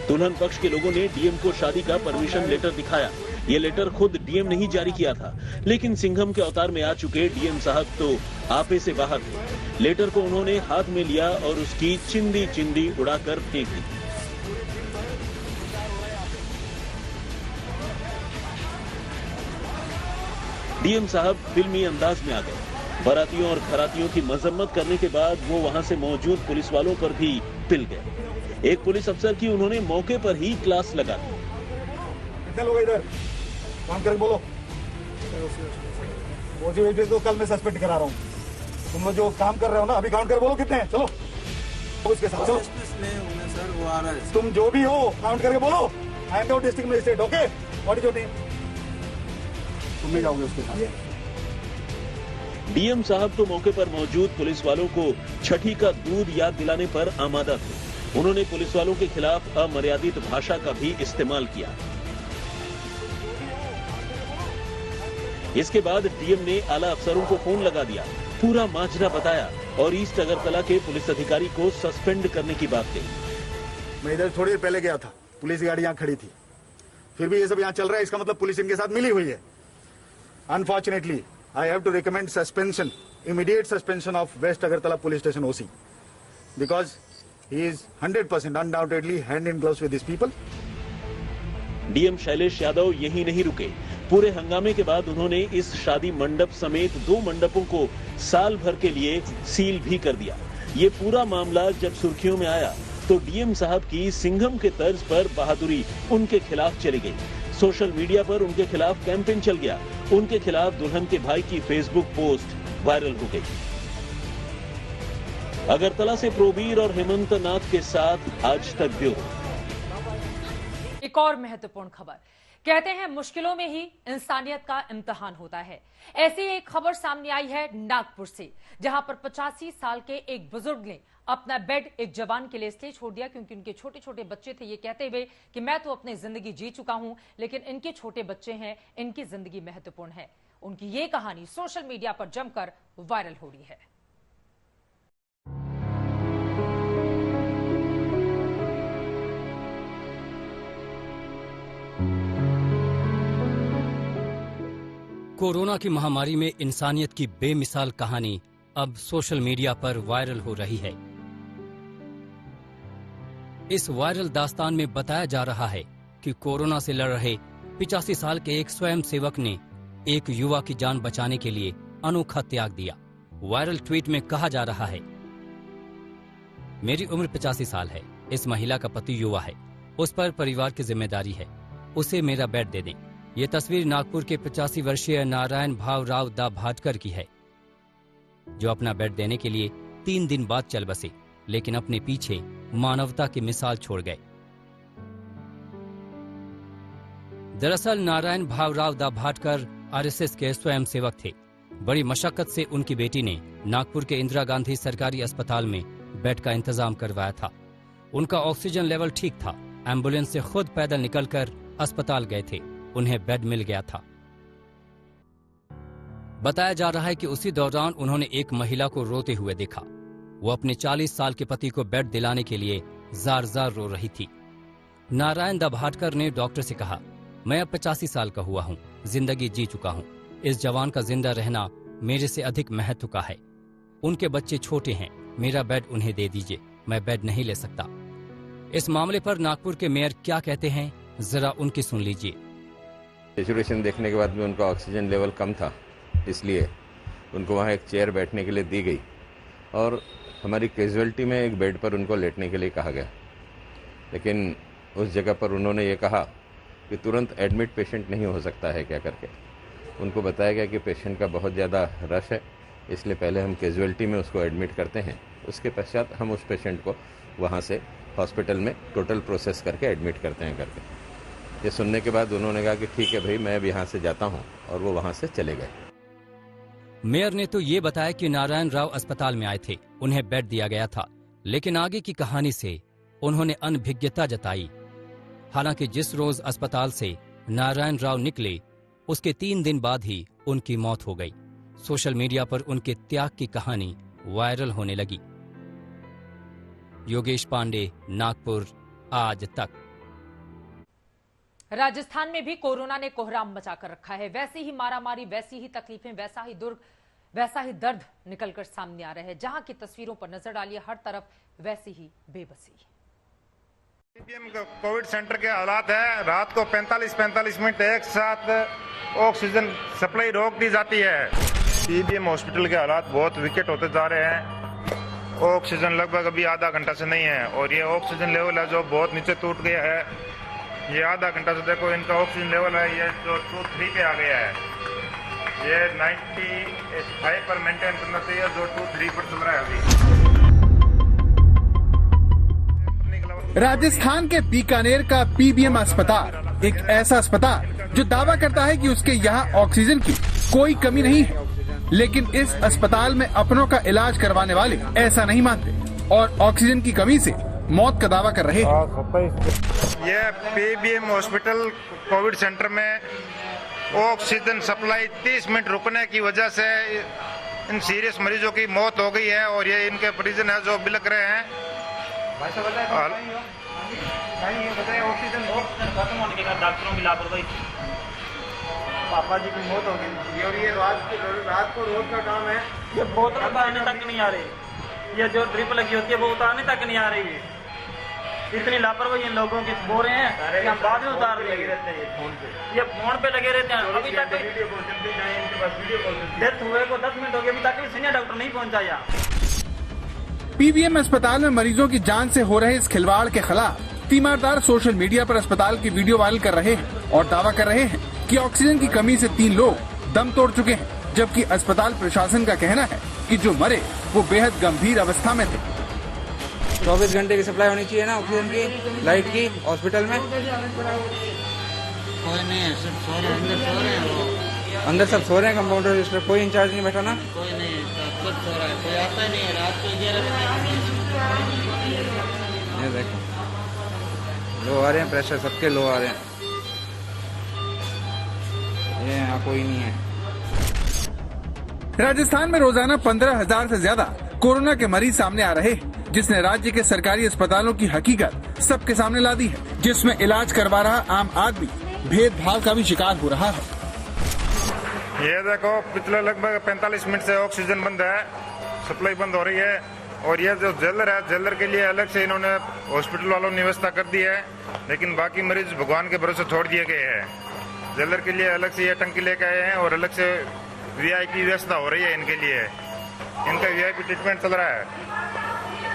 दुल्हन पक्ष के लोगों ने डीएम को शादी का परमिशन लेटर दिखाया। ये लेटर खुद डीएम ने ही जारी किया था, लेकिन सिंघम के अवतार में आ चुके डीएम साहब तो आपे से बाहर थे। लेटर को उन्होंने हाथ में लिया और उसकी चिंदी चिंदी उड़ाकर फेंक दी। डीएम साहब फिल्मी अंदाज में आ गए। बारातियों और घरातियों की मजम्मत करने के बाद वो वहां से मौजूद पुलिस वालों पर भी पिल गए। एक पुलिस अफसर की उन्होंने मौके पर ही क्लास लगा दी। कितने लोग इधर काम करके बोलो। तो कल मैं सस्पेंड करा रहा हूँ। तुम लोग जो काम कर रहे हो ना, अभी काउंट कर बोलो कितने हैं। चलो उसके साथ चलो। सर वो आ रहा है। तुम जो भी हो काउंट करके बोलो। I am the district magistrate. Okay, what is your name? तुम भी जाओगे उसके साथ। डीएम साहब तो मौके पर मौजूद पुलिस वालों को छठी का दूध याद दिलाने पर आमादा थे। उन्होंने पुलिस वालों के खिलाफ अमर्यादित भाषा का भी इस्तेमाल किया। इसके बाद डीएम ने आला अफसरों को फोन लगा दिया, पूरा माजरा बताया और ईस्ट अगरतला के पुलिस अधिकारी को सस्पेंड करने की बात कही। मैं इधर थोड़ी देर पहले गया था, पुलिस गाड़ी यहाँ खड़ी थी। फिर भी ये सब यहाँ चल रहा है, इसका मतलब पुलिस इनके साथ मिली हुई है। Unfortunately I have to recommend suspension, immediate suspension of west Agartala police station OC, because he is 100% undoubtedly hand in gloves with this people. DM Shailesh Yadav यही नहीं रुके। पूरे हंगामे के बाद उन्होंने इस शादी मंडप समेत 2 मंडपों को साल भर के लिए सील भी कर दिया। ये पूरा मामला जब सुर्खियों में आया तो डीएम साहब की सिंघम के तर्ज पर बहादुरी उनके खिलाफ चली गई। सोशल मीडिया पर उनके खिलाफ कैंपेन चल गया। उनके खिलाफ दुल्हन के भाई की फेसबुक पोस्ट वायरल हो गई। अगरतला से प्रोबीर और हेमंत नाथ के साथ आज तक ब्यूरो। एक और महत्वपूर्ण खबर, कहते हैं मुश्किलों में ही इंसानियत का इम्तिहान होता है। ऐसी एक खबर सामने आई है नागपुर से, जहां पर 85 साल के एक बुजुर्ग ने अपना बेड एक जवान के लिए इसलिए छोड़ दिया क्योंकि उनके छोटे छोटे बच्चे थे, ये कहते हुए कि मैं तो अपनी जिंदगी जी चुका हूं, लेकिन इनके छोटे बच्चे हैं, इनकी जिंदगी महत्वपूर्ण है। उनकी ये कहानी सोशल मीडिया पर जमकर वायरल हो रही है। कोरोना की महामारी में इंसानियत की बेमिसाल कहानी अब सोशल मीडिया पर वायरल हो रही है। इस वायरल दास्तान में बताया जा रहा है कि कोरोना से लड़ रहे 85 साल के एक स्वयं सेवक ने एक युवा की जान बचाने के लिए अनोखा त्याग दिया। वायरल ट्वीट में कहा जा रहा है, मेरी उम्र 85 साल है, इस महिला का पति युवा है, उस पर परिवार की जिम्मेदारी है, उसे मेरा बेड दे दें। ये तस्वीर नागपुर के 85 वर्षीय नारायण भावराव दा भाटकर की है, जो अपना बेड देने के लिए 3 दिन बाद चल बसे, लेकिन अपने पीछे मानवता की मिसाल छोड़ गए। दरअसल नारायण भावराव दा भाटकर आरएसएस के स्वयं सेवक थे। बड़ी मशक्कत से उनकी बेटी ने नागपुर के इंदिरा गांधी सरकारी अस्पताल में बेड का इंतजाम करवाया था। उनका ऑक्सीजन लेवल ठीक था। एम्बुलेंस से खुद पैदल निकलकर अस्पताल गए थे। उन्हें बेड मिल गया था। बताया जा रहा है कि उसी दौरान उन्होंने एक महिला को रोते हुए देखा। वो अपने 40 साल के पति को बेड दिलाने के लिए जार जार रो रही थी। नारायण दा भाटकर ने डॉक्टर से कहा, मैं अब 85 साल का हुआ हूँ, जिंदगी जी चुका हूँ, इस जवान का जिंदा रहना मेरे से अधिक महत्व का है। उनके बच्चे छोटे हैं, मेरा बेड उन्हें दे दीजिए, मैं बेड नहीं ले सकता। इस मामले पर नागपुर के मेयर क्या कहते हैं, जरा उनकी सुन लीजिए। सिचुएशन देखने के बाद में उनका ऑक्सीजन लेवल कम था, इसलिए उनको वहाँ एक चेयर बैठने के लिए दी गई और हमारी कैजुअलिटी में एक बेड पर उनको लेटने के लिए कहा गया। लेकिन उस जगह पर उन्होंने ये कहा कि तुरंत एडमिट पेशेंट नहीं हो सकता है क्या करके। उनको बताया गया कि पेशेंट का बहुत ज़्यादा रश है, इसलिए पहले हम कैजुअलिटी में उसको एडमिट करते हैं, उसके पश्चात हम उस पेशेंट को वहाँ से हॉस्पिटल में टोटल प्रोसेस करके एडमिट करते हैं करके। ये सुनने के बाद उन्होंने कहा कि ठीक है भाई, मैं अब यहाँ से जाता हूँ, और वो वहाँ से चले गए। मेयर ने तो ये बताया कि नारायण राव अस्पताल में आए थे, उन्हें बेड दिया गया था, लेकिन आगे की कहानी से उन्होंने अनभिज्ञता जताई। हालांकि जिस रोज अस्पताल से नारायण राव निकले, उसके 3 दिन बाद ही उनकी मौत हो गई। सोशल मीडिया पर उनके त्याग की कहानी वायरल होने लगी। योगेश पांडे, नागपुर, आज तक। राजस्थान में भी कोरोना ने कोहराम मचाकर रखा है। वैसी ही मारामारी, वैसी ही तकलीफें, वैसा ही दुर्ग, वैसा ही दर्द निकलकर सामने आ रहे हैं। जहां की तस्वीरों पर नजर डालिए, हर तरफ वैसी ही बेबसी। पीबीएम कोविड सेंटर के हालात है, रात को 45-45 मिनट एक साथ ऑक्सीजन सप्लाई रोक दी जाती है। पीबीएम हॉस्पिटल के हालात बहुत विकट होते जा रहे हैं। ऑक्सीजन लगभग अभी आधा घंटा से नहीं है, और ये ऑक्सीजन लेवल है जो बहुत नीचे टूट गया है। ये आधा घंटा से देखो इनका ऑक्सीजन लेवल है, ये जो 23 पे आ गया है। ये 95 पर मेंटेन करना चाहिए, जो 23 पर चल रहा है अभी। राजस्थान के बीकानेर का पीबीएम अस्पताल एक ऐसा अस्पताल जो दावा करता है कि उसके यहाँ ऑक्सीजन की कोई कमी नहीं है, लेकिन इस अस्पताल में अपनों का इलाज करवाने वाले ऐसा नहीं मानते और ऑक्सीजन की कमी से मौत का दावा कर रहे हैं। ये पीबीएम हॉस्पिटल कोविड सेंटर में ऑक्सीजन सप्लाई 30 मिनट रुकने की वजह से इन सीरियस मरीजों की मौत हो गई है, और ये इनके परिजन है जो बिलख रहे हैं। भाई ये बताए ऑक्सीजन खत्म होने के बाद डॉक्टरों की लापरवाही, पापा जी की मौत हो गई। और ये रात को रोज का काम है। ये बोतल उतारने तक नहीं आ रही, ये जो ड्रिप लगी होती है वो उतारने तक नहीं आ रही है। इतनी लापरवाही इन लोगों की बोल रहे हैं कि हम बाद में उतार देंगे। ये फोन पे लगे रहते हैं। अभी तक डेथ हुए को 10 मिनट हो गए, अभी तक सीनियर डॉक्टर नहीं पहुंचा यहाँ। पीबीएम अस्पताल में मरीजों की जान से हो रहे इस खिलवाड़ के खिलाफ तीमारदार सोशल मीडिया पर अस्पताल की वीडियो वायरल कर रहे हैं और दावा कर रहे हैं कि ऑक्सीजन की कमी से 3 लोग दम तोड़ चुके हैं, जबकि अस्पताल प्रशासन का कहना है कि जो मरे वो बेहद गंभीर अवस्था में थे। 24 घंटे की सप्लाई होनी चाहिए ना ऑक्सीजन की, लाइट की हॉस्पिटल में। कोई नहीं है, सब सो रहे हैं अंदर सब सो रहे हैं। कंपाउंडर रजिस्टर कोई इंचार्ज नहीं बैठा ना, कोई नहीं, सब सो रहा है, कोई आता ही नहीं है। रात को 11 बजे देखो लो आ रहे हैं, प्रेशर सबके लो आ रहे हैं। ये यहाँ कोई नहीं है। राजस्थान में रोजाना 15,000 से ज्यादा कोरोना के मरीज सामने आ रहे हैं, जिसने राज्य के सरकारी अस्पतालों की हकीकत सबके सामने ला दी है, जिसमें इलाज करवा रहा आम आदमी भेदभाव का भी शिकार हो रहा है। ये देखो पिछले लगभग 45 मिनट से ऑक्सीजन बंद है, सप्लाई बंद हो रही है। और ये जो जेलर है, जेलर के लिए अलग से इन्होंने हॉस्पिटल वालों ने व्यवस्था कर दी है, लेकिन बाकी मरीज भगवान के भरोसे छोड़ दिए गए हैं। जेलर के लिए अलग से ये टंकी लेके आए हैं और अलग से वीआईपी व्यवस्था हो रही है इनके लिए, इनका वीआईपी ट्रीटमेंट चल रहा है।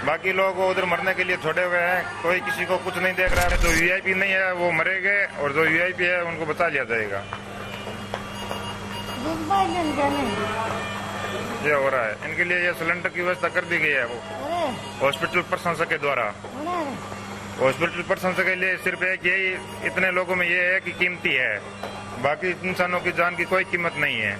बाकी लोग उधर मरने के लिए छोड़े हुए हैं, कोई किसी को कुछ नहीं देख रहा है। जो वीआईपी नहीं है वो मरेंगे और जो वीआईपी है उनको बचा लिया जाएगा। ये हो रहा है, इनके लिए ये सिलेंडर की व्यवस्था कर दी गई है वो हॉस्पिटल प्रशासन के द्वारा। हॉस्पिटल प्रशासन के लिए सिर्फ एक यही इतने लोगों में ये है कि कीमती है, बाकी इंसानों की जान की कोई कीमत नहीं है।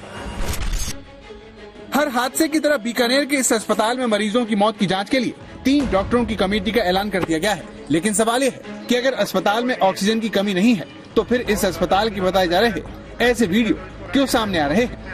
हर हादसे की तरह बीकानेर के इस अस्पताल में मरीजों की मौत की जांच के लिए 3 डॉक्टरों की कमेटी का ऐलान कर दिया गया है। लेकिन सवाल ये है कि अगर अस्पताल में ऑक्सीजन की कमी नहीं है तो फिर इस अस्पताल की बताए जा रहे ऐसे वीडियो क्यों सामने आ रहे हैं।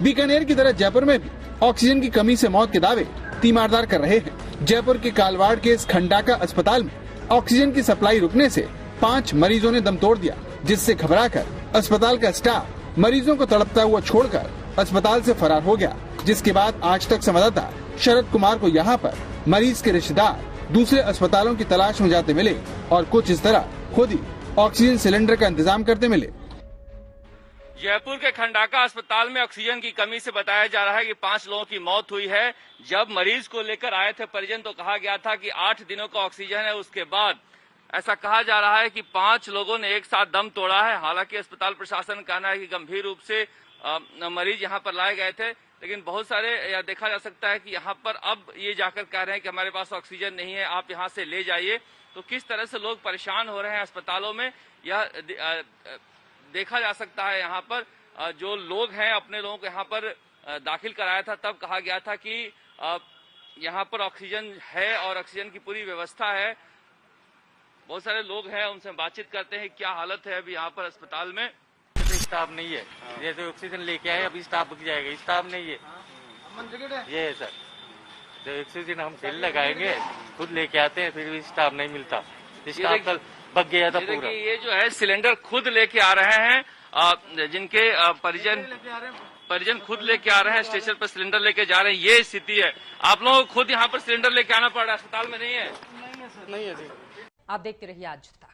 बीकानेर की तरह जयपुर में भी ऑक्सीजन की कमी से मौत के दावे तीमारदार कर रहे हैं। जयपुर के कालवाड़ के इस खंडाका अस्पताल में ऑक्सीजन की सप्लाई रुकने से 5 मरीजों ने दम तोड़ दिया, जिससे घबराकर अस्पताल का स्टाफ मरीजों को तड़पता हुआ छोड़कर अस्पताल से फरार हो गया। जिसके बाद आज तक संवाददाता शरद कुमार को यहाँ पर मरीज के रिश्तेदार दूसरे अस्पतालों की तलाश में जाते मिले और कुछ इस तरह खुद ही ऑक्सीजन सिलेंडर का इंतजाम करते मिले। जयपुर के खंडाका अस्पताल में ऑक्सीजन की कमी से बताया जा रहा है कि 5 लोगों की मौत हुई है। जब मरीज को लेकर आए थे परिजन तो कहा गया था कि 8 दिनों का ऑक्सीजन है। उसके बाद ऐसा कहा जा रहा है कि 5 लोगों ने एक साथ दम तोड़ा है। हालांकि अस्पताल प्रशासन का कहना है कि गंभीर रूप से मरीज यहाँ पर लाए गए थे, लेकिन बहुत सारे यह देखा जा सकता है कि यहाँ पर अब ये जाकर कह रहे हैं कि हमारे पास ऑक्सीजन नहीं है, आप यहाँ से ले जाइए। तो किस तरह से लोग परेशान हो रहे हैं अस्पतालों में, यह देखा जा सकता है। यहाँ पर जो लोग हैं अपने लोगों को यहाँ पर दाखिल कराया था, तब कहा गया था कि यहाँ पर ऑक्सीजन है और ऑक्सीजन की पूरी व्यवस्था है। बहुत सारे लोग हैं, उनसे बातचीत करते हैं क्या हालत है अभी यहाँ पर अस्पताल में। स्टाफ नहीं है, जैसे ऑक्सीजन लेके आए अभी स्टाफ बच जाएगा, स्टाफ नहीं है। ये है सर, जब ऑक्सीजन हम सेल लगाएंगे खुद लेके आते हैं, फिर भी स्टाफ नहीं मिलता। स्टाफ कल बच गया था पूरा। ये जो है सिलेंडर खुद लेके आ रहे हैं, जिनके परिजन खुद लेके आ रहे हैं, स्टेशन पर सिलेंडर लेके जा रहे हैं। ये स्थिति है, आप लोगों को खुद यहाँ पर सिलेंडर लेके आना पड़ रहा है, अस्पताल में नहीं है। नहीं है। आप देखते रहिए आज तक।